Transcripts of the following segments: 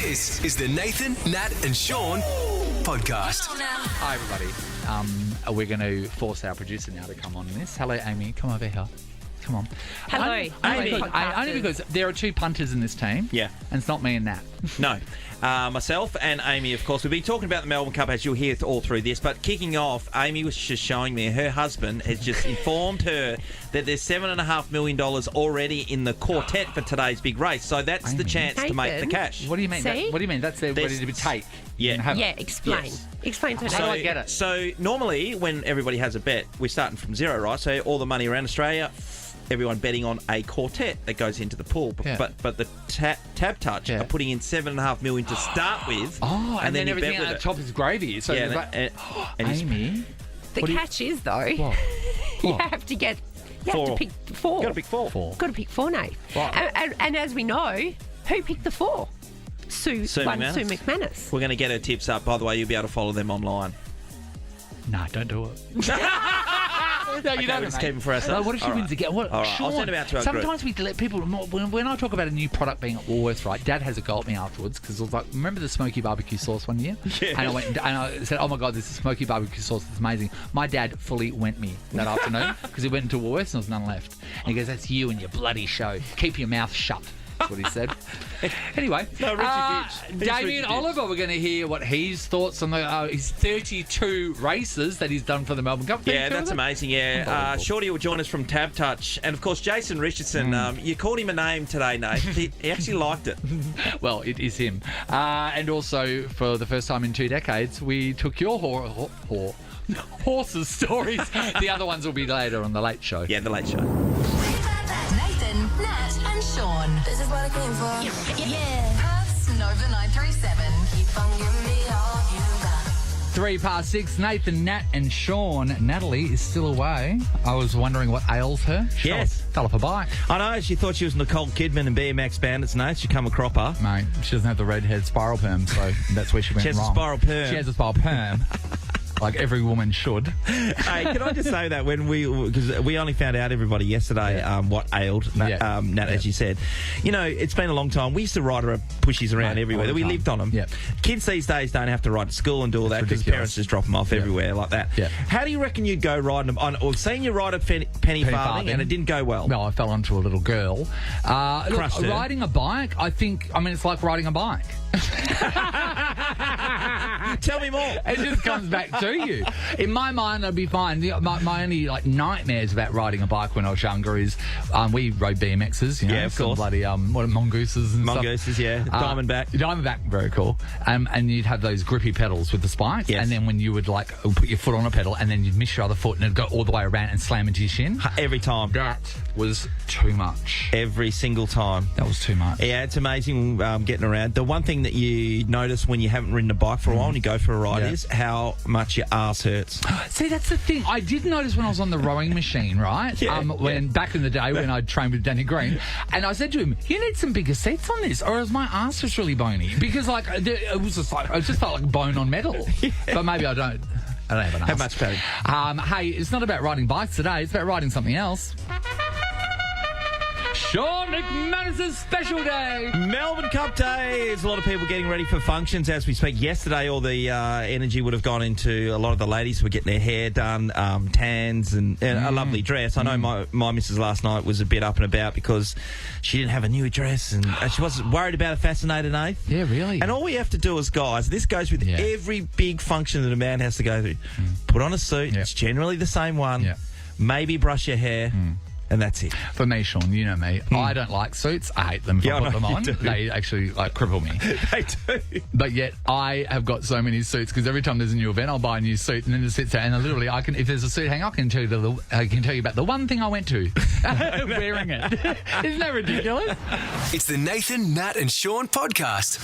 This is the Nathan, Nat and Sean podcast. Hi, everybody. We're going to force our producer now to come on this. Hello, Amy. Come over here. Come on. Hello. Only because there are two punters in this team. Yeah. And it's not me and Nat. No. Myself and Amy, of course. We've been talking about the Melbourne Cup, as you'll hear all through this. But kicking off, Amy was just showing me her husband has just informed her that there's $7.5 million already in the quartet for today's big race. So that's the chance to make the cash. What do you mean? See? What do you mean? That's ready to be take. Yeah. Yeah, explain. Yes. Explain to How do me. I get it? So normally when everybody has a bet, we're starting from zero, right? So all the money around Australia, everyone betting on a quartet that goes into the pool. Yeah. But the Tab Touch are putting in $7.5 million to start with. Oh, and then you everything bet with at the it. top is gravy. So Yeah, and Amy. The catch is, though, What? you What? have to get... You Four. have to pick four. Got to pick four. Got to pick four, Nate. Right. And as we know, who picked the four? Sue McManus. We're going to get her tips up. By the way, you'll be able to follow them online. No, don't do it. No, you Okay, don't. let's keep them for ourselves. What if she All wins right. again? What, All right, I'll Sean, send them out to our sometimes we let people... When I talk about a new product being at Woolworths, right, Dad has a go at me afterwards because I was like, remember the smoky barbecue sauce one year? Yeah. And I went and I said, oh my God, this is smoky barbecue sauce. It's amazing. My dad fully went me that afternoon because he went into Woolworths and there was none left. And he goes, that's you and your bloody show. Keep your mouth shut. That's what he said. Anyway, No, Richie Bitch. Who's Damien Richie Bitch? Oliver, we're going to hear what his thoughts on his 32 races that he's done for the Melbourne Cup. Yeah, 32 that's of them? amazing, yeah. Unbelievable. Shorty will join us from Tab Touch. And, of course, Jason Richardson, you called him a name today, Nate. He actually liked it. Well, it is him. And also, for the first time in 2 decades, we took your horses' stories. The other ones will be later on The Late Show. Yeah, The Late Show. Nathan, Nat and Sean. This is what I came for. Yeah. Perth's Nova 937. Keep on giving me all you got. 6:03, Nathan, Nat and Sean. Natalie is still away. I was wondering what ails her. Yes. Fell off a bike. I know, she thought she was Nicole Kidman and BMX Bandits, Nate. She come a cropper. Mate, she doesn't have the redhead spiral perm, so that's where she went She has a wrong. spiral perm. She has a spiral perm. Like every woman should. Hey, can I just say that because we only found out everybody yesterday what ailed Nat, as you said. You know, it's been a long time. We used to ride her pushies around Right, everywhere. all the We time. lived on them. Yep. Kids these days don't have to ride to school and do all that because ridiculous. parents just drop them off everywhere like that. Yep. How do you reckon you'd go riding them? I've seen you ride a penny farthing and it didn't go well. No, I fell onto a little girl. Crushed her. Riding a bike, it's like riding a bike. Tell me more. It just comes back to you. In my mind, I'd be fine. My only nightmares about riding a bike when I was younger is we rode BMXs. You know, Yeah, of some course. bloody mongooses and Mongooses, stuff. yeah. Diamondback. Diamondback, very cool. And you'd have those grippy pedals with the spikes. Yes. And then when you would put your foot on a pedal and then you'd miss your other foot and it'd go all the way around and slam into your shin. Every time. That was too much. Every single time. That was too much. Yeah, it's amazing getting around. The one thing that you notice when you haven't ridden a bike for a while and you go for a ride is how much your arse hurts. See, that's the thing. I did notice when I was on the rowing machine, right? Back in the day when I trained with Danny Green, and I said to him, "You need some bigger seats on this, or is my arse just really bony?" Because it was just I just felt like bone on metal. But maybe I don't have an arse. How much padding? Hey, it's not about riding bikes today. It's about riding something else. Sean McManus' special day. Melbourne Cup Day. There's a lot of people getting ready for functions as we speak. Yesterday, all the energy would have gone into a lot of the ladies who were getting their hair done, tans, and a lovely dress. I know my missus last night was a bit up and about because she didn't have a new dress and she wasn't worried about a fascinated eighth. Yeah, really. And all we have to do as guys, this goes with every big function that a man has to go through. Put on a suit. Yeah. It's generally the same one. Yeah. Maybe brush your hair. And that's it. For me, Sean, you know me. I don't like suits. I hate them if I put them on. They actually cripple me. They do. But yet I have got so many suits because every time there's a new event, I'll buy a new suit and then it sits there. And literally, if there's a suit hang, I can tell you about the one thing I went to wearing it. Isn't that ridiculous? It's the Nathan, Nat and Sean podcast.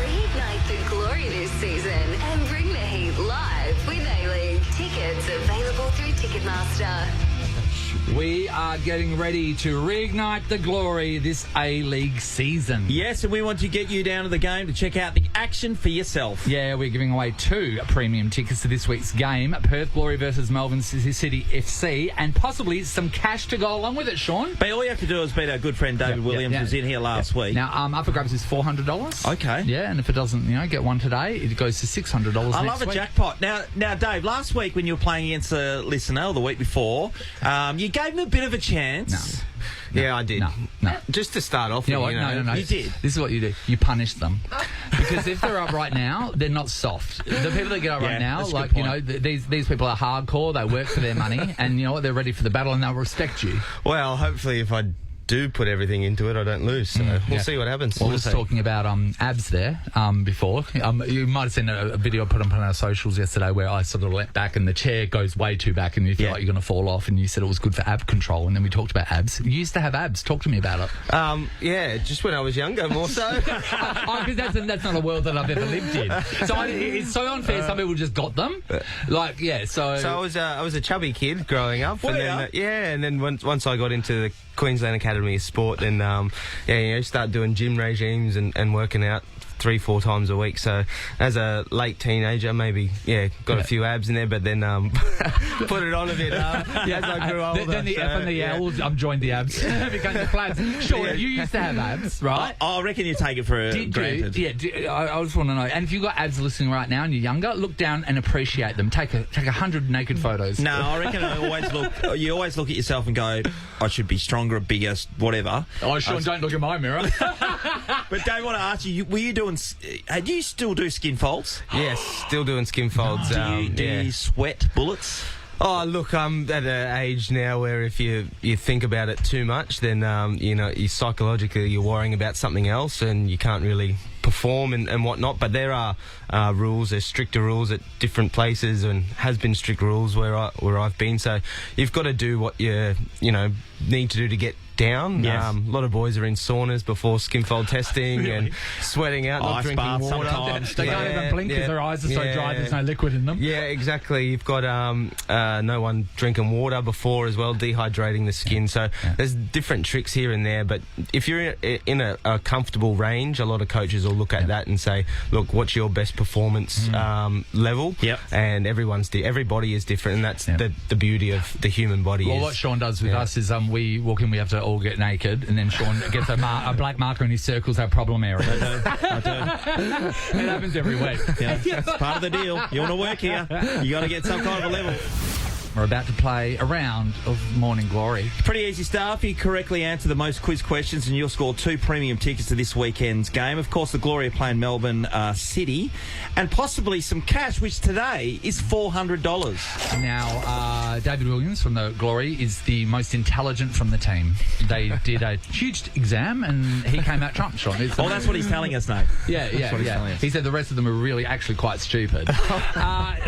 Reignite the glory this season and bring the heat live with A-League. Tickets available through Ticketmaster. We are getting ready to reignite the glory this A-League season. Yes, and we want to get you down to the game to check out the action for yourself. Yeah, we're giving away 2 premium tickets to this week's game, Perth Glory versus Melbourne City FC, and possibly some cash to go along with it, Sean. But all you have to do is beat our good friend David Williams, who's in here last week. Now, up for grabs is $400. Okay. Yeah, and if it doesn't, get one today, it goes to $600 next week. I love a jackpot. Now, Dave, last week when you were playing against a listener, or the week before, you gave him a bit of a chance. No. Yeah, I did. No. Just to start off You know with, what? No. You did. This is what you do. You punish them. Because if they're up right now, they're not soft. The people that get up right now, that's a good point. these people are hardcore. They work for their money. And you know what? They're ready for the battle and they'll respect you. Well, hopefully if I do put everything into it, I don't lose. So we'll see what happens. Well, I was talking about abs there before. You might have seen a video I put up on our socials yesterday where I sort of leant back and the chair goes way too back and you feel like you're going to fall off, and you said it was good for ab control, and then we talked about abs. You used to have abs. Talk to me about it. Yeah, just when I was younger, more so. Because that's not a world that I've ever lived in. So it's so unfair. Some people just got them. So I was a chubby kid growing up, Well, and then once I got into the Queensland Academy of Sport, then start doing gym regimes and working out 3-4 times a week. So as a late teenager, maybe got a few abs in there, but then put it on a bit as I grew older. Then the F and the L joined the abs. Became the plans. Sure, you used to have abs, right? I reckon you take it for granted. I just want to know. And if you've got abs listening right now and you're younger, look down and appreciate them. Take 100 naked photos. No, I reckon you always look at yourself and go, I should be stronger, bigger, whatever. Oh, Sean, don't look at my mirror. But Dave, I want to ask you, were you doing... do you still do skin folds? Yes, still doing skin folds. Do you sweat bullets? Oh, look, I'm at an age now where if you think about it too much, then, you psychologically you're worrying about something else and you can't really perform and whatnot. But there are rules, there's stricter rules at different places, and has been strict rules where I've been. So you've got to do what you need to do to get down. Yes. A lot of boys are in saunas before skin fold testing and sweating out, not Ice drinking baths water. sometimes. They can't even blink because their eyes are so dry there's no liquid in them. Yeah, exactly. You've got no one drinking water before as well, dehydrating the skin. So there's different tricks here and there. But if you're in a comfortable range, a lot of coaches will look at that and say, look, what's your best performance level? Yep. And everybody is different, and that's the beauty of the human body. Well, what Sean does with us is we walk in, we have to all get naked, and then Sean gets a black marker and he circles our problem areas. I do. It happens every week. Yeah, it's part of the deal. You want to work here, you got to get some kind of a level. We're about to play a round of Morning Glory. Pretty easy stuff. You correctly answer the most quiz questions and you'll score 2 premium tickets to this weekend's game. Of course, the Glory are playing Melbourne City, and possibly some cash, which today is $400. Now, David Williams from the Glory is the most intelligent from the team. They did a huge exam and he came out trump, Sean. Well, that's what he's telling us, Nate. Yeah. He said the rest of them were really actually quite stupid.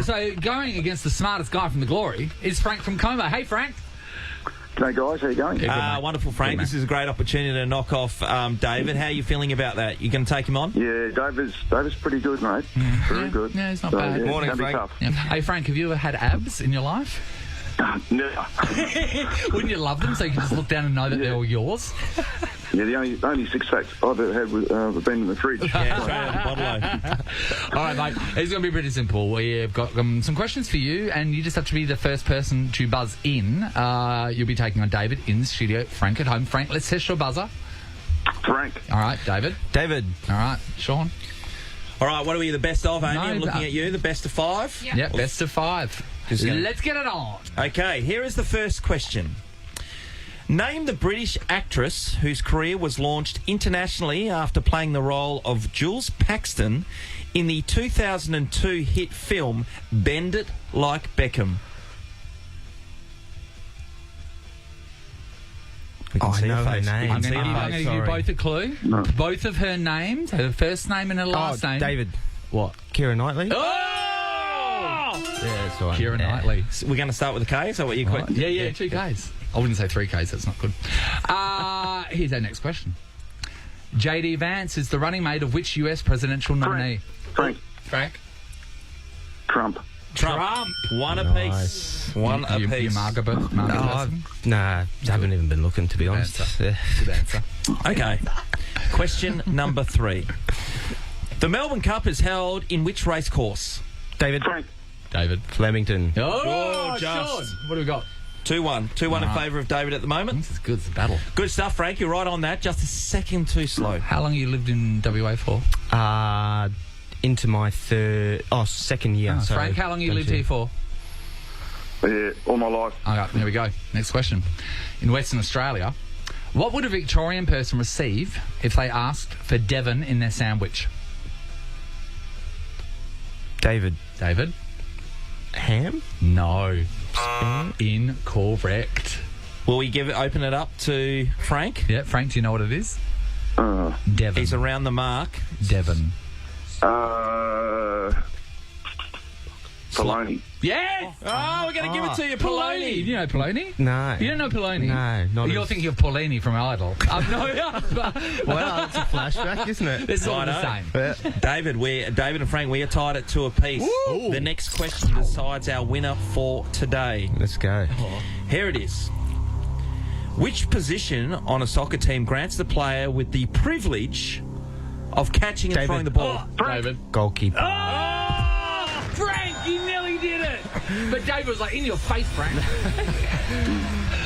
So going against the smartest guy from the Glory is Frank from Como. Hey, Frank. Hey guys, how you going? Wonderful, Frank. This is a great opportunity to knock off David. How are you feeling about that? You going to take him on? Yeah, David's pretty good, mate. Very good. Yeah, he's not bad. Yeah, Morning, it's gonna be Frank. tough. Yeah. Hey, Frank, have you ever had abs in your life? No. Wouldn't you love them so you can just look down and know that they're all yours? Yeah, the only 6 packs I've ever had have been in the fridge. Yeah, that's right. All right, mate. It's going to be pretty simple. We've got some questions for you, and you just have to be the first person to buzz in. You'll be taking on David in the studio, Frank at home. Frank, let's test your buzzer. Frank. All right, David. David. All right, Sean. All right, what are we, the best of, Amy? No, I'm looking at you, the best of 5? Yep, best of 5. Let's get it on. Okay, here is the first question. Name the British actress whose career was launched internationally after playing the role of Jules Paxton in the 2002 hit film Bend It Like Beckham. We can see I know her her face. name. I'm going to give you both a clue. No. Both of her names, her first name and her last name. David. What? Keira Knightley. Oh! Yeah, that's right. Keira Knightley. So we're going to start with a K? Is that what you quit? Yeah, 2 Ks. I wouldn't say 3 Ks, that's not good. Here's our next question. J.D. Vance is the running mate of which US presidential nominee? Frank. Frank? Trump. Trump. One apiece. One apiece. You Margaret person? Nah, haven't even been looking, to be honest. Good answer. Okay. Question number 3. The Melbourne Cup is held in which race course? David. Frank. David. Flemington. Oh, just. Sean. What do we got? 2-1. 2-1 in favour of David at the moment. This is good. It's a battle. Good stuff, Frank. You're right on that. Just a second too slow. How long you lived in WA for? Into my second year. So Frank, how long you lived here for? Yeah, all my life. Okay, here we go. Next question. In Western Australia, what would a Victorian person receive if they asked for Devon in their sandwich? David. David? Ham? No. Incorrect. Will we open it up to Frank? Yeah, Frank, do you know what it is? Devon. He's around the mark. Devon. Polony. Yes! Oh, we're going to give it to you, Polony. You know Polony? No. You don't know Polony? No, not You're as- thinking of Paulini from Idol. No, but Well, it's a flashback, isn't it? it's all I the know. same. David and Frank, we are tied at 2 apiece. Woo! The next question decides our winner for today. Let's go. Here it is. Which position on a soccer team grants the player with the privilege of catching and David. throwing the ball? David. Goalkeeper. Oh! Frank, you nearly did it! But David was like, in your face, Frank.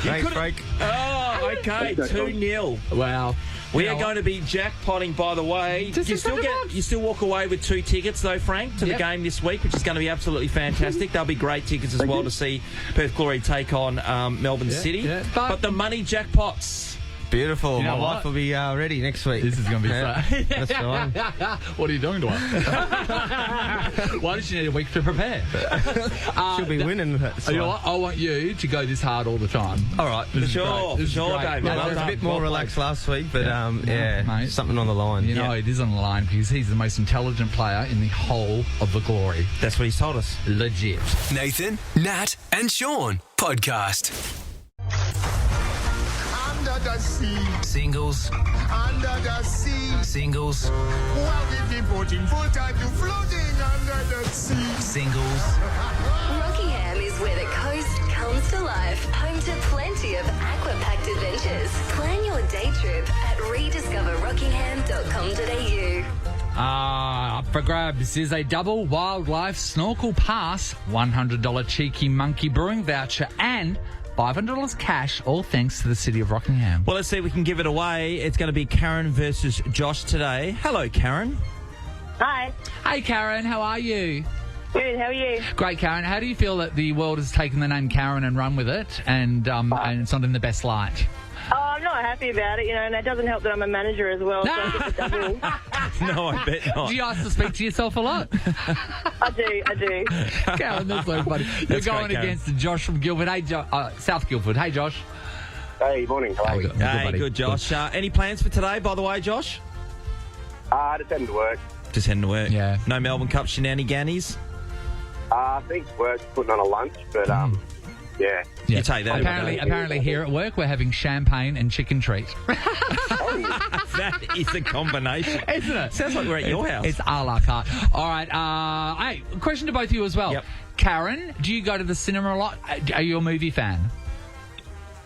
Thanks, Frank. Oh, okay. 2-0. Wow. We You are know going to be jackpotting, by the way. Just You $600. still walk away with 2 tickets, though, Frank, to the Yep. game this week, which is going to be absolutely fantastic. They'll be great tickets as well to see Perth Glory take on Melbourne City. yeah. But the money jackpots. Beautiful. You know My what? wife will be ready next week. This is going to be fun. That's fine. What are you doing to her? Why does she need a week to prepare? She'll be winning. You know what? I want you to go this hard all the time. All right. This is Sure, great. This is sure, great. David. Yeah, I Well was a done. bit more Well relaxed last week, but mate. something on the line. You know, it is on the line because he's the most intelligent player in the whole of the Glory. That's what he's told us. Legit. Nathan, Nat, and Sean podcast. Under the sea, Singles, under the sea. singles, Well, we've been putting full time to floating under the sea. singles. Rockingham is where the coast comes to life. Home to plenty of aqua-packed adventures. Plan your day trip at rediscoverrockingham.com.au. Up for grabs is a double wildlife snorkel pass, $100 cheeky monkey brewing voucher, and $500 cash, all thanks to the City of Rockingham. Well, let's see if we can give it away. It's going to be Karen versus Josh today. Hello, Karen. Hi. Hey, Karen, how are you? Good, how are you? Great, Karen. How do you feel that the world has taken the name Karen and run with it, and it's not in the best light? Oh, I'm not happy about it, and that doesn't help that I'm a manager as well, so I get the double. No, I bet not. Do you have to speak to yourself a lot? I do. Karen, that's so funny. You're going great, Karen. against Josh from Guildford. Hey, South Guildford. Hey, Josh. Hey, morning. How are you? Hey, buddy. good, Josh. Any plans for today, by the way, Josh? Just heading to work. Just heading to work. Yeah. No Melbourne Cup shenanigans? I think work's putting on a lunch, but yeah. You take that. Apparently here at work we're having champagne and chicken treat. That is a combination. Isn't it? Sounds like we're at your house. It's a la carte. All right. Hey, question to both of you as well. Yep. Karen, do you go to the cinema a lot? Are you a movie fan?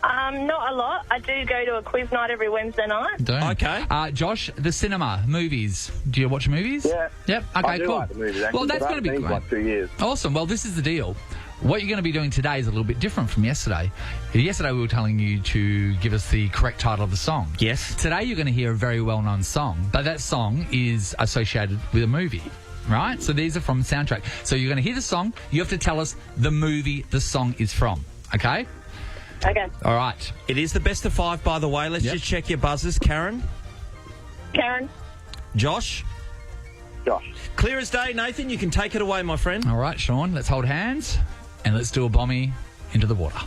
Not a lot. I do go to a quiz night every Wednesday night. Don't. Okay. Josh, the cinema, movies. Do you watch movies? Yeah. Yep. Okay, I do cool. like the movies, actually, Well, that's but going to be I've been great. like 2 years. Awesome. Well, this is the deal. What you're going to be doing today is a little bit different from yesterday. Yesterday we were telling you to give us the correct title of the song. Yes. Today you're going to hear a very well-known song, but that song is associated with a movie, right? So these are from the soundtrack. So you're going to hear the song. You have to tell us the movie the song is from, okay? Okay. All right. It is the best of 5, by the way. Let's Yep. just check your buzzers. Karen? Karen? Josh? Josh. Clear as day, Nathan. You can take it away, my friend. All right, Sean, let's hold hands and let's do a bombie into the water.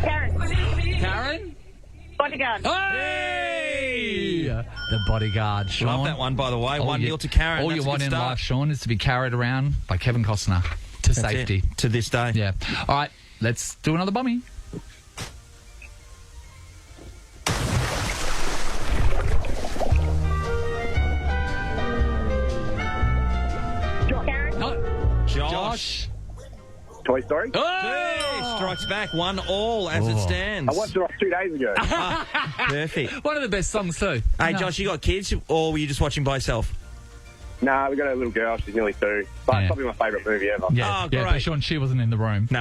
Karen? Karen? Bodyguard? Hey! The Bodyguard, Sean. Love that one, by the way. All 1-0 to Karen. All That's you a want good in start. life, Sean, is to be carried around by Kevin Costner to That's safety. it. To this day. Yeah. All right. Let's do another bummy. Karen? No. Josh. Toy Story? Oh! Strikes back 1-1 as it stands. I watched it off 2 days ago. Perfect. One of the best songs too. Hey, No. Josh, you got kids, or were you just watching by yourself? Nah, we got a little girl. She's nearly 2. But Yeah. it's probably my favourite movie ever. Yeah, Oh, yeah, great. but Sean, she wasn't in the room. No.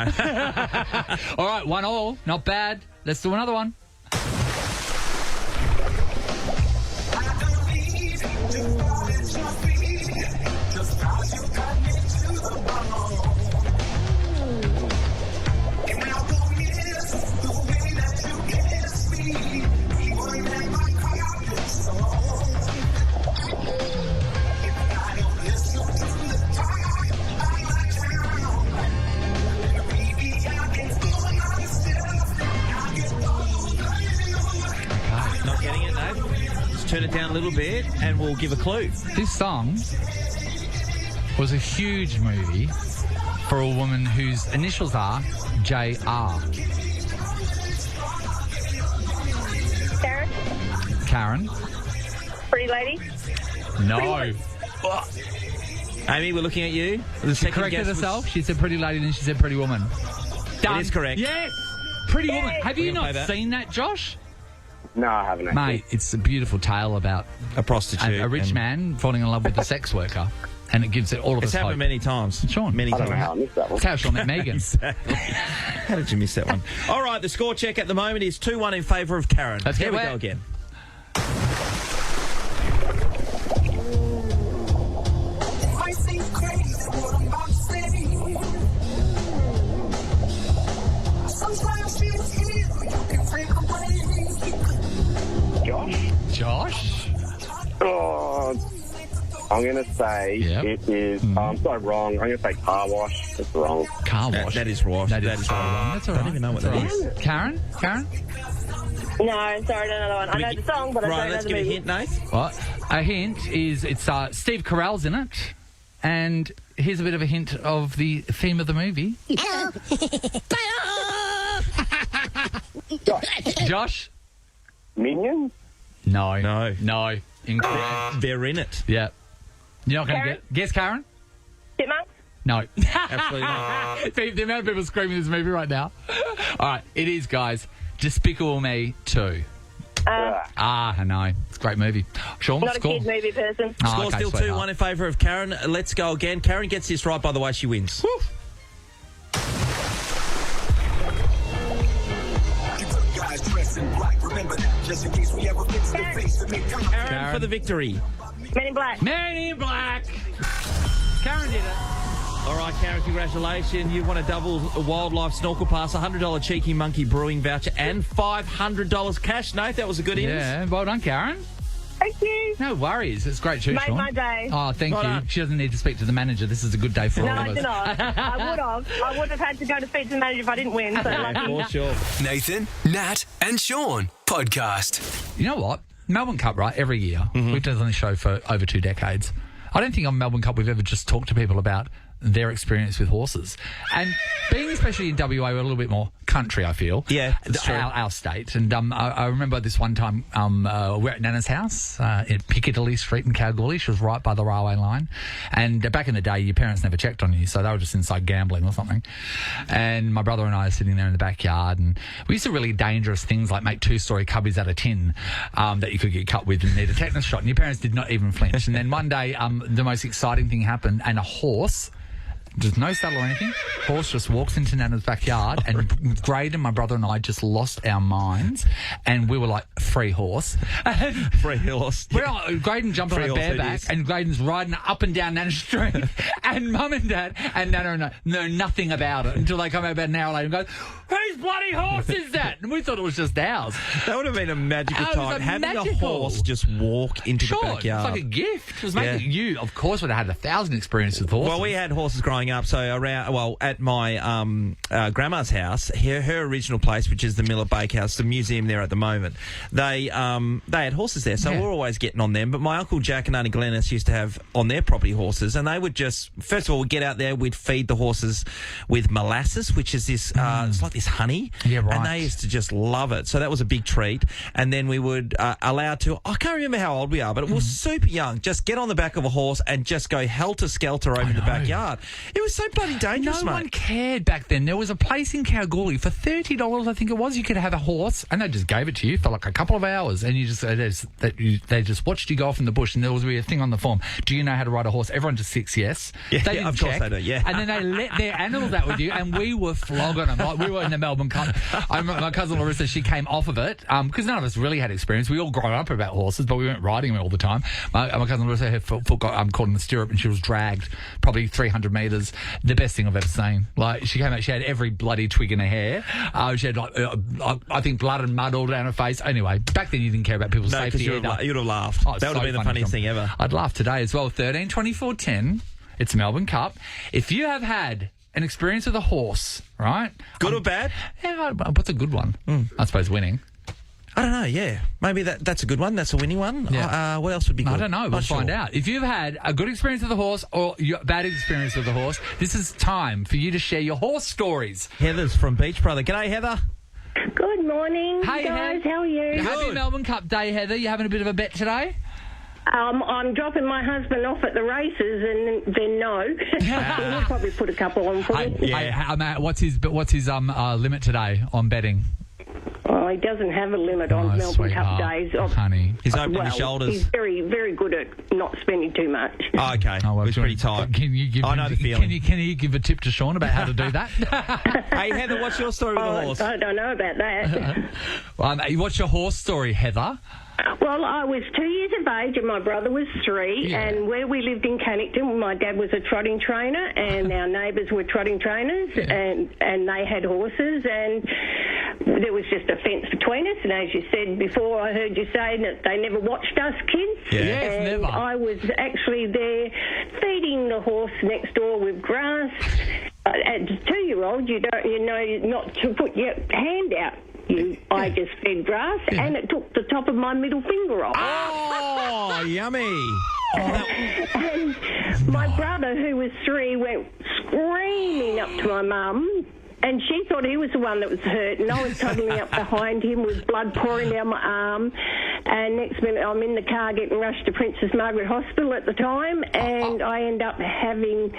All right, 1-1. Not bad. Let's do another one. Not getting it, no? Just turn it down a little bit, and we'll give a clue. This song was a huge movie for a woman whose initials are J.R. Karen? Karen? Pretty lady? No. Amy, we're looking at you. The She second corrected guess was- herself. She said pretty lady, then she said pretty woman. Done. It is correct. Yes. Pretty woman. Have you We're gonna not play that. seen that, Josh? No, I haven't actually. Mate, it's a beautiful tale about A prostitute. a rich and- man falling in love with a sex worker, and it gives it all of It's us hope. happened many times. Sean. Many I don't know times. how I missed that one. That's how Sean met Megan. Exactly. How did you miss that one? All right, the score check at the moment is 2-1 in favour of Karen. Let's Here get we wet. go again. Josh? Oh, I'm going to say Yep. it is... I'm so wrong. I'm going to say car wash. It's wrong. Car wash. That is right. That is That is so right. wrong. That's all right. I don't even know what That's that all right. Karen? Karen? No, sorry, another one. I know the song, but I Right, don't know let's the give a movie. hint, Nath. What? A hint is it's Steve Carell's in it, and here's a bit of a hint of the theme of the movie. Josh? Minions? No. No. No. Incorrect. They're in it. Yeah. You're not going to Karen? guess, Karen? Chipmunks? No. Absolutely not. The amount of people screaming this movie right now. All right, it is, guys. Despicable Me 2. I know. It's a great movie. Sean, Not score. a kid movie person. Oh, Score okay, still sweetheart. 2-1 in favour of Karen. Let's go again. Karen gets this right, by the way, she wins. Karen for the victory. Men in Black. Men in Black. Karen did it. All right, Karen, congratulations. You won a double wildlife snorkel pass, $100 Cheeky Monkey Brewing voucher, and $500 cash. Nate, that was a good innings. Yeah, well done, Karen. Thank you. No worries. It's great too, Made Sean. my day. Oh, thank Well you. done. She doesn't need to speak to the manager. This is a good day for No, all I of did us. not. I would have. I would have had to go to speak to the manager if I didn't win. So lucky. For sure. Nathan, Nat, and Sean podcast. You know what? Melbourne Cup, right? Every year. We've done this show for over 2 decades. I don't think on Melbourne Cup we've ever just talked to people about their experience with horses. And being especially in WA, we're a little bit more country, I feel. Yeah, that's true. Our state. And I remember this one time we're at Nana's house at Piccadilly Street in Kalgoorlie. She was right by the railway line. And back in the day, your parents never checked on you, so they were just inside gambling or something. And my brother and I are sitting there in the backyard, and we used to really dangerous things like make 2-story cubbies out of tin that you could get cut with and need a tetanus shot. And your parents did not even flinch. And then one day, the most exciting thing happened, and a horse... There's no saddle or anything. Horse just walks into Nana's backyard, and Graydon, my brother, and I just lost our minds, and we were like, free horse. And Free horse. Graydon jumped on Free a horse it bareback, is. and Graydon's riding up and down Nana's street, and Mum and Dad and Nana know nothing about it until they come out about an hour later and go, whose bloody horse is that? And we thought it was just ours. That would have been a magical Oh, it was time. Having magical. a horse just walk into Sure, the backyard. it's like a gift. It was making you, of course, would have had 1,000 experiences with horses. Well, we had horses growing up, so at my grandma's house, her original place, which is the Miller Bakehouse, the museum there at the moment, they had horses there, so we're always getting on them. But my Uncle Jack and Auntie Glennis used to have on their property horses, and they would just, first of all, we'd get out there, we'd feed the horses with molasses, which is this, it's like this honey. Yeah, right. And they used to just love it. So that was a big treat. And then we would allow to, I can't remember how old we are, but it was super young, just get on the back of a horse and just go helter-skelter over the backyard. It was so bloody dangerous, No mate. one cared back then. There was a place in Kalgoorlie for $30, I think it was. You could have a horse, and they just gave it to you for like a couple of hours, and you just they just watched you go off in the bush, and there was a thing on the form. Do you know how to ride a horse? Everyone just ticks yes. Yeah, They didn't of course check. they do, yeah. And then they let their animals out with you, and we were flogging them. Like, we were in the Melbourne Cup. I remember my cousin Larissa, she came off of it because none of us really had experience. We all grew up about horses, but we weren't riding them all the time. My cousin Larissa, her foot got caught in the stirrup, and she was dragged probably 300 metres. The best thing I've ever seen. Like, she came out, she had every bloody twig in her hair. She had, I think, blood and mud all down her face. Anyway, back then you didn't care about people's safety you'd either. have laughed. Oh, That would have been the funniest thing ever. I'd laugh today as well. 13 24 10. It's Melbourne Cup. If you have had an experience with a horse, right? Good or bad? Yeah, what's a good one? I suppose winning. I don't know, yeah. Maybe that's a good one. That's a winning one. Yeah. What else would be good? I don't know. We'll find out. If you've had a good experience with a horse or a bad experience with a horse, this is time for you to share your horse stories. Heather's from Beach Brother. G'day, Heather. Good morning, Hey, guys. Heather. How are you? Happy Melbourne Cup Day, Heather. You having a bit of a bet today? I'm dropping my husband off at the races, and then no. We'll probably put a couple on for you. What's his limit today on betting? Oh, he doesn't have a limit on Melbourne Cup days. Honey. He's opening his shoulders. He's very, very good at not spending too much. Oh, okay. Oh, well, it was pretty tight. Can you give I know the feeling. Can you give a tip to Sean about how to do that? Hey, Heather, what's your story with the horse? I don't know about that. What's your horse story, Heather? Well, I was 2 years of age and my brother was 3, and where we lived in Cannington, my dad was a trotting trainer and our neighbours were trotting trainers, and they had horses, and there was just a fence between us, and as you said before, I heard you say that they never watched us kids. Yes, and never. I was actually there feeding the horse next door with grass. As a 2-year-old, you know not to put your hand out. I just fed grass, and it took the top of my middle finger off. Oh, yummy. And my brother, who was 3, went screaming up to my mum, and she thought he was the one that was hurt, and I was toddling up behind him with blood pouring down my arm, and next minute I'm in the car getting rushed to Princess Margaret Hospital at the time, and I end up having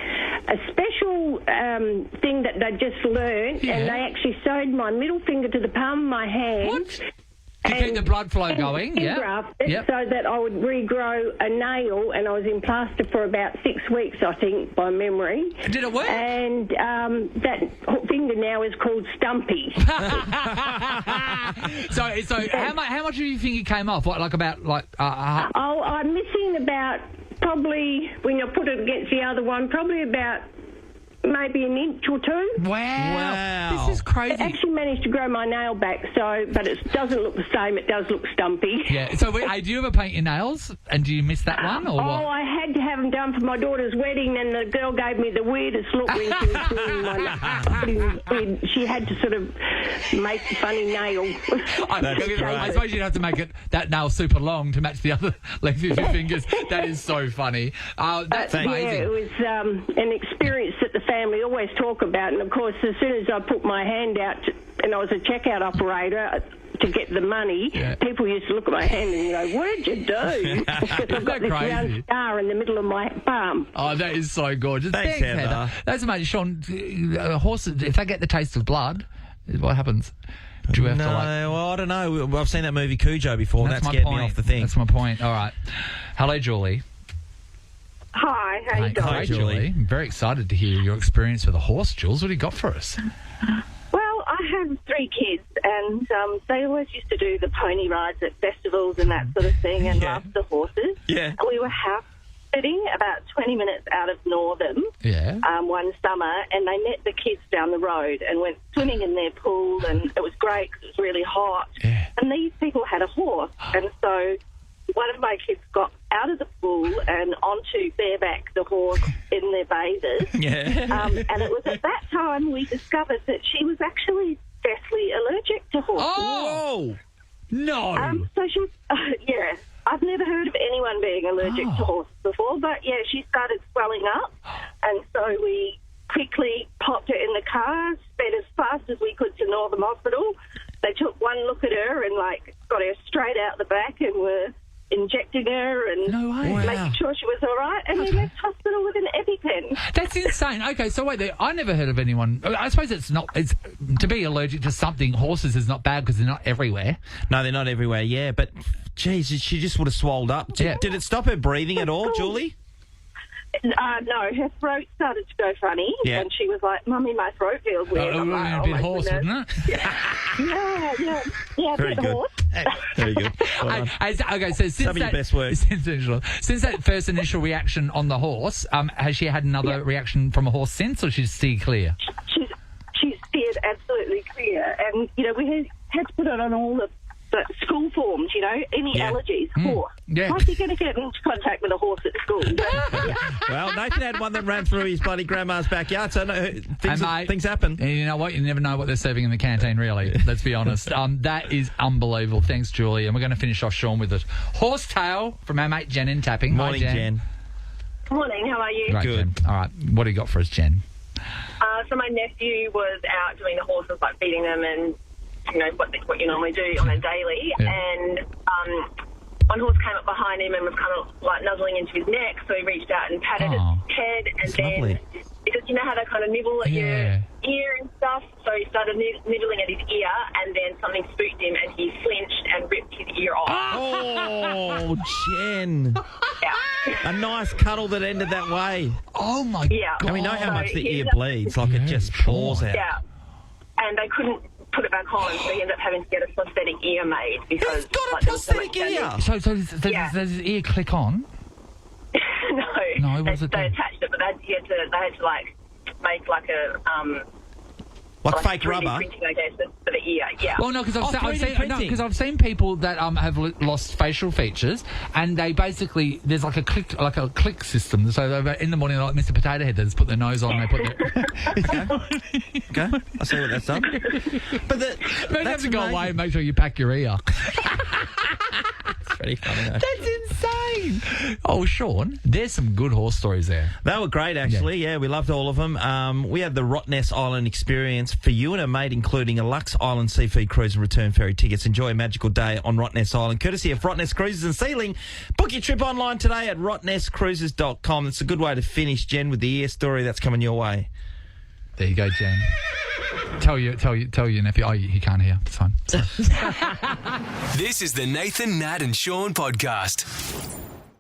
a special thing that they just learned, and they actually sewed my middle finger to the palm of my hand. What? To keep the blood flow going, grafted so that I would regrow a nail, and I was in plaster for about 6 weeks, I think, by memory. Did it work? And that finger now is called Stumpy. So how much of your finger came off? What, I'm missing about, probably, when you put it against the other one, probably about maybe an inch or 2. Wow. This is crazy. I actually managed to grow my nail back, but it doesn't look the same. It does look stumpy. Yeah. So, do you ever paint your nails? And do you miss that one, or what? I had to have them done for my daughter's wedding, and the girl gave me the weirdest look when she was doing my she had to sort of make a funny nail. I suppose you'd have to make that nail super long to match the other length of your fingers. That is so funny. That's amazing. Yeah, it was an experience that the family always talk about, and of course, as soon as I put my hand out, and I was a checkout operator to get the money, people used to look at my hand and go, "What'd you do?" Because I've got this round star in the middle of my palm. Oh, that is so gorgeous. Thanks, Heather. That's amazing, Sean. Horses, if they get the taste of blood, what happens? Do you have to well, I don't know. I've seen that movie Cujo before, and that my scared point. me off the thing. That's my point. All right. Hello, Julie. Hi, how you doing? Hi, Julie. I'm very excited to hear your experience with a horse, Jules. What do you got for us? Well, I have 3 kids, and they always used to do the pony rides at festivals and that sort of thing, and love the horses. Yeah. And we were house sitting about 20 minutes out of Northam one summer, and they met the kids down the road and went swimming in their pool, and it was great because it was really hot. Yeah. And these people had a horse, and so one of my kids got out of the pool and onto bareback the horse in their bathers. And it was at that time we discovered that she was actually deathly allergic to horses. Oh! No! So she, I've never heard of anyone being allergic to horses before, but she started swelling up, and so we quickly popped her in the car, sped as fast as we could to Northam Hospital. They took one look at her and got her straight out the back and were injecting her and making sure she was all right, and we left hospital with an EpiPen. That's insane. Okay, so wait there. I never heard of anyone. I suppose it's to be allergic to something. Horses is not bad because they're not everywhere. No, they're not everywhere. Yeah, but geez, she just would have swelled up. Did it stop her breathing at all, Julie? No, her throat started to go funny, and she was like, "Mummy, my throat feels weird." A bit hoarse, wouldn't it? Yeah, very good. Horse. Very good. Well done. Okay, so since Some of your best work. Since that first initial reaction on the horse, has she had another reaction from a horse since, or she's steered clear? She's steered absolutely clear, and we had to put it on all the school forms, any allergies, horse. Yeah. How's he going to get into contact with a horse at school? Well, Nathan had one that ran through his bloody grandma's backyard, so things happen. And you know what? You never know what they're serving in the canteen, really. Let's be honest. That is unbelievable. Thanks, Julie. And we're going to finish off, Sean, with it. Horsetail from our mate Jen in Tapping. Morning, Hi, Jen. Morning, how are you? Great, Good. Jen. All right, what do you got for us, Jen? So my nephew was out doing the horses, feeding them and what you normally do on a daily, and one horse came up behind him and was kind of nuzzling into his neck, so he reached out and patted his head, and then lovely. because you know how they kind of nibble at your ear and stuff, so he started nibbling at his ear, and then something spooked him and he flinched and ripped his ear off. Oh, Jen. A nice cuddle that ended that way. Oh my God. And we know how much the ear bleeds, it just pours out. Yeah, and they couldn't put it back on, so he ended up having to get a prosthetic ear made because He's got a prosthetic ear. So does his ear click on? No, was it they attached it, but they had to make like fake 3D rubber. printing, I guess, for the ear. Yeah. Well, no, because printing. I've seen people that have lost facial features, and they basically there's a click system. So in the morning, like Mr. Potato Head, they just put their nose on, and they put their Okay, I see what that's done. But maybe you have to go away and make sure you pack your ear. It's pretty funny, though. That's insane. Oh, Sean, there's some good horse stories there. They were great, actually. Yeah, we loved all of them. We had the Rottnest Island experience for you and a mate, including a Lux Island seafood cruise and return ferry tickets. Enjoy a magical day on Rottnest Island, courtesy of Rottnest Cruises and Sealing. Book your trip online today at rottnestcruises.com. It's a good way to finish, Jen, with the ear story that's coming your way. There you go, Jen. Tell your nephew. Oh, he can't hear. It's fine. This is the Nathan, Nat and Sean podcast.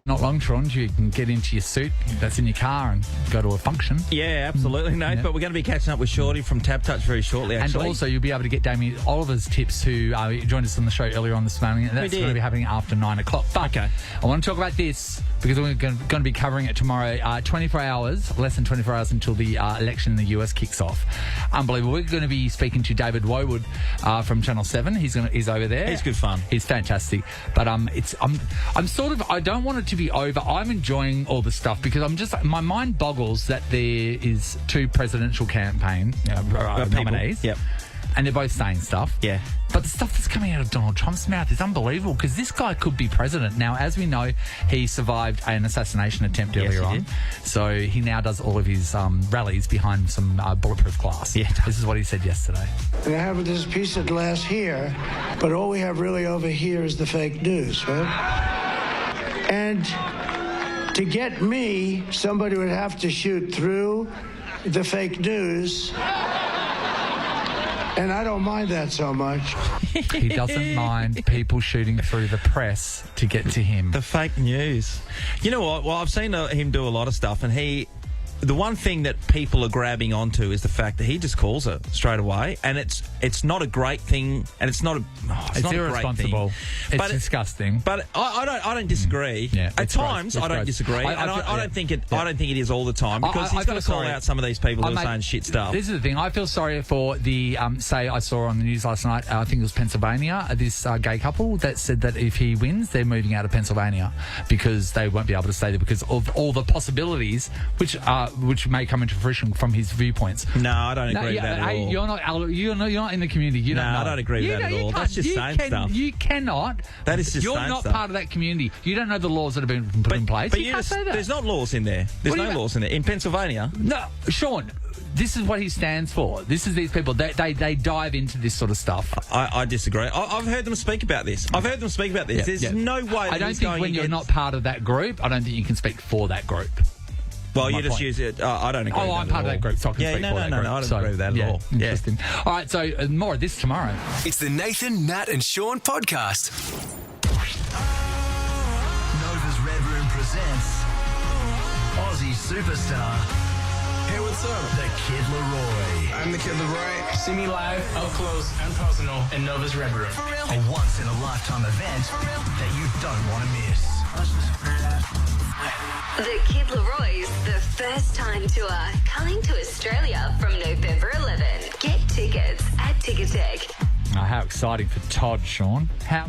Not long, Sean, you can get into your suit that's in your car and go to a function. Yeah, absolutely, Nate. Yeah. But we're going to be catching up with Shorty from Tap Touch very shortly, actually. And also, you'll be able to get Damien Oliver's tips, who joined us on the show earlier on this morning. And that's going to be happening after 9 o'clock. But I want to talk about this because we're going to be covering it tomorrow. 24 hours, less than 24 hours until the election in the US kicks off. Unbelievable. We're going to be speaking to David Wowood from Channel 7. He's over there. He's good fun. He's fantastic. But I don't want it to be over. I'm enjoying all the stuff because my mind boggles that there is two presidential campaign nominees. Yep. And they're both saying stuff. Yeah. But the stuff that's coming out of Donald Trump's mouth is unbelievable because this guy could be president. Now, as we know, he survived an assassination attempt earlier on. So he now does all of his rallies behind some bulletproof glass. Yeah. This is what he said yesterday. And I have this piece of glass here, but all we have really over here is the fake news, right? And to get me, somebody would have to shoot through the fake news. And I don't mind that so much. He doesn't mind people shooting through the press to get to him. The fake news. You know what? Well, I've seen him do a lot of stuff, and he the one thing that people are grabbing onto is the fact that he just calls her straight away, and it's not a great thing, and it's not it's not irresponsible. A great thing. It's disgusting. But I don't disagree. Yeah, At times I don't disagree, and I don't think it. I don't think it is all the time, because he's got to call out some of these people who are saying shit stuff. This is the thing. I feel sorry for the say I saw on the news last night. I think it was Pennsylvania. This gay couple that said that if he wins, they're moving out of Pennsylvania because they won't be able to stay there because of all the possibilities which may come into fruition from his viewpoints. No, I don't agree with that at all. You're not in the community. You don't know. I don't agree with that at all. That's just saying stuff. You cannot. That is just You're saying not stuff. part of that community. You don't know the laws that have been put in place. But you can't say that. There's not laws in there. There's no laws in there. In Pennsylvania? No, Sean, this is what he stands for. This is these people. They dive into this sort of stuff. I disagree. I've heard them speak about this. There's no way that I don't he's think going when you're against... not part of that group, I don't think you can speak for that group. Well, you just use it. I don't agree with that I'm part of that group, so I can speak for that group. No, I don't agree with that at all. Interesting. All right, so more of this tomorrow. It's the Nathan, Nat and Sean podcast. Nova's Red Room presents Aussie superstar. Hey, what's up? The Kid Leroy. I'm the Kid Leroy. See me live, up close and personal in Nova's Red Room. A once-in-a-lifetime event that you don't want to miss. The Kid Leroy's The First Time Tour coming to Australia from November 11. Get tickets at Ticketek. Oh, how exciting for Todd, Sean. How...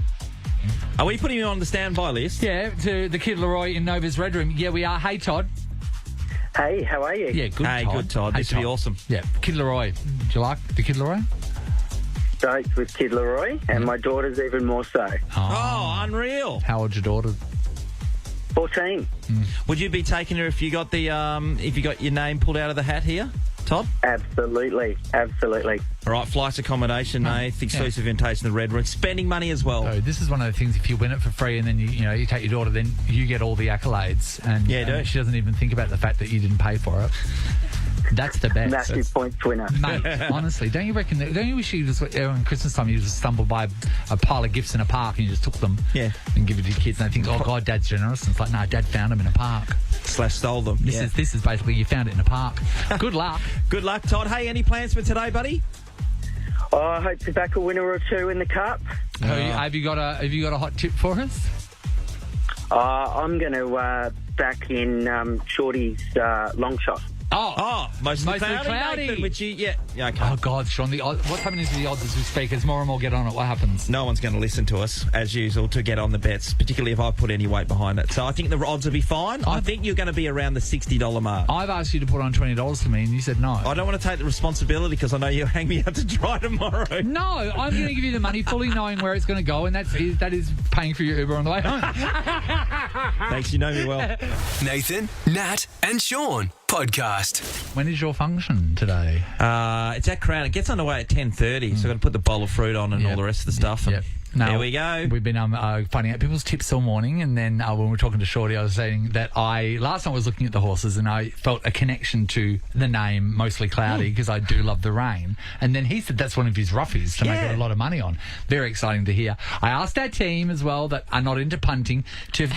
Are we putting him on the standby list? Yeah, to the Kid Leroy in Nova's Red Room. Yeah, we are. Hey, Todd. Hey, how are you? Yeah, good, Hey, Todd. good, Todd. This would be awesome. Yeah, Kid Leroy. Do you like the Kid Leroy? Stoked with Kid Leroy, and my daughter's even more so. Oh, unreal. How old's your daughter? 14. Would you be taking her if you got your name pulled out of the hat here, Todd? Absolutely. All right, flights, accommodation, exclusive invitation to the Red Room, spending money as well. So this is one of the things. If you win it for free and then you take your daughter, then you get all the accolades, and she doesn't even think about the fact that you didn't pay for it. That's the best. Massive points winner. Mate, honestly, don't you reckon? Don't you wish you just around Christmas time you just stumbled by a pile of gifts in a park and you just took them, and give it to your kids, and they think, oh God, Dad's generous. And it's like, no, Dad found them in a park. / stole them. This is basically you found it in a park. Good luck. Good luck, Todd. Hey, any plans for today, buddy? I hope to back a winner or two in the cup. Have you got a hot tip for us? I'm going to back in Shorty's long shot. Mostly cloudy. Nathan, which okay. Oh God, Sean, what's happening to the odds as we speak? As more and more get on it, what happens? No one's going to listen to us, as usual, to get on the bets, particularly if I put any weight behind it. So I think the odds will be fine. I think you're going to be around the $60 mark. I've asked you to put on $20 for me, and you said no. I don't want to take the responsibility because I know you'll hang me out to dry tomorrow. No, I'm going to give you the money fully knowing where it's going to go, and that is paying for your Uber on the way home. Thanks, you know me well. Nathan, Nat and Sean podcast. When is your function today? It's at Crown. It gets underway at 10:30, so I've got to put the bowl of fruit on and all the rest of the stuff. And there we go. We've been finding out people's tips all morning, and then when we were talking to Shorty, I was saying that last time I was looking at the horses and I felt a connection to the name Mostly Cloudy because I do love the rain. And then he said that's one of his roughies to make it a lot of money on. Very exciting to hear. I asked our team as well that are not into punting to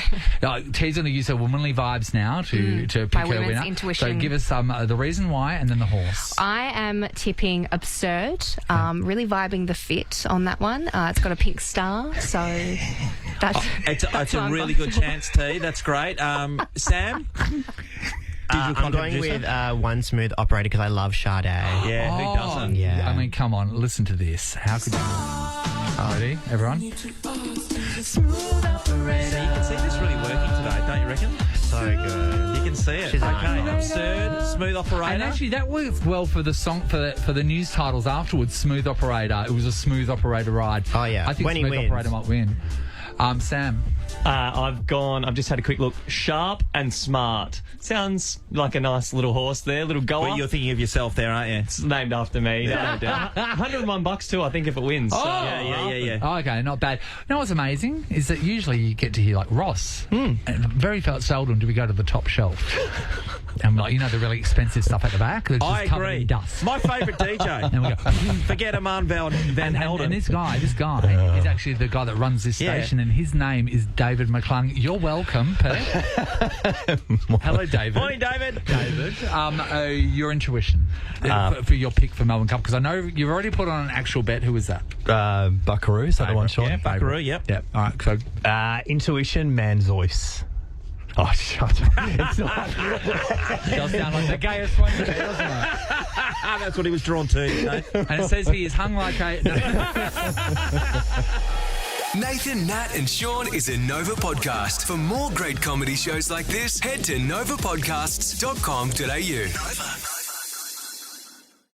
T's going to use her womanly vibes now to pick her winner. Intuition. So give us the reason why and then the horse. I am tipping Absurd. Really vibing the fit on that one. It's got a pink star, so it's a really good chance, T. That's great. Sam? I'm going with One Smooth Operator because I love Sade. Yeah, who doesn't? Yeah. I mean, come on, listen to this. How could you... Ready, everyone? Smooth Operator. You can see this really working today, don't you reckon? So good. You can see it. She's Absurd, Smooth Operator. And actually, that works well for the song for the news titles afterwards. Smooth Operator. It was a Smooth Operator ride. Oh yeah. I think when Smooth Operator might win. Sam. I've just had a quick look. Sharp and Smart. Sounds like a nice little horse there, little goer. Well, you're thinking of yourself there, aren't you? It's named after me, no doubt. $101 too, I think, if it wins. Oh, so. Yeah. Oh, okay, not bad. You know what's amazing is that usually you get to hear like Ross. And very seldom do we go to the top shelf. And the really expensive stuff at the back. That's just covered in dust. My favourite DJ. And we go, forget Aman Van Helden. And this guy is actually the guy that runs this station, and his name is David McClung. You're welcome, Pete. Hello, David. Morning, David. David, your intuition for your pick for Melbourne Cup, because I know you've already put on an actual bet. Who was that? Buckaroo, is that the one, Sean? Yeah, Buckaroo, yep. Yep. All right, so... Intuition, Manzoice. Oh, shut up. It's not. It does sound like the gayest one there, doesn't it? That's what he was drawn to. You know? And it says he is hung like a... Nathan, Nat and Sean is a Nova podcast. For more great comedy shows like this, head to novapodcasts.com.au. Nova.